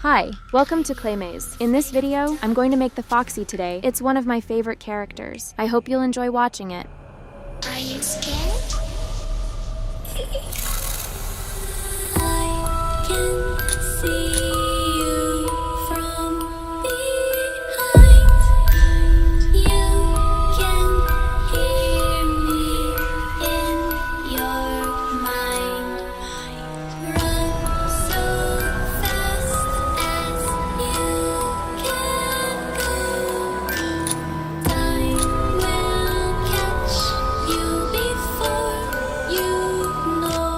Hi, welcome to Clay Maze. In this video, I'm going to make the Foxy today. It's one of my favorite characters. I hope you'll enjoy watching it. Are you scared? I can see you from behind. You can hear me in your mind. Run so fast as you can go. Time will catch you before you know.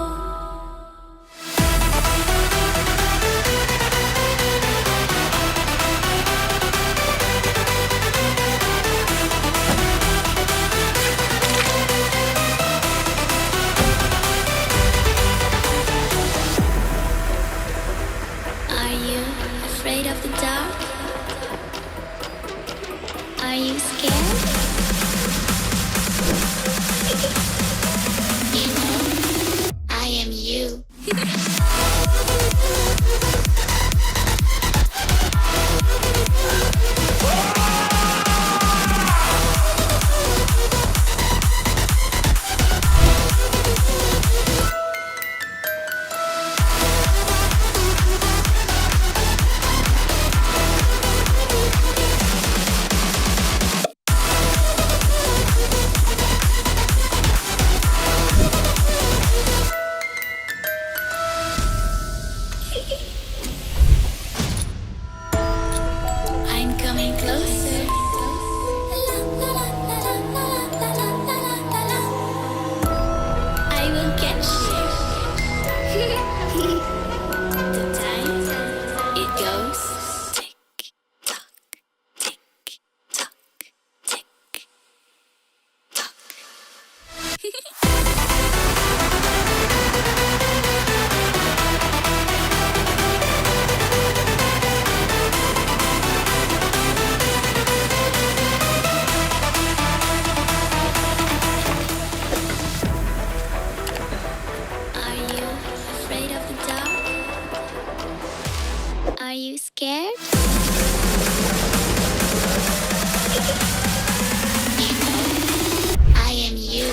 Are you afraid of the dark? Are you scared? You know, I am you. I'm coming closer. I will catch you. The time it goes tick tock, tick tock, tick tock. Are you afraid of the dark? Are you scared? You know, I am you.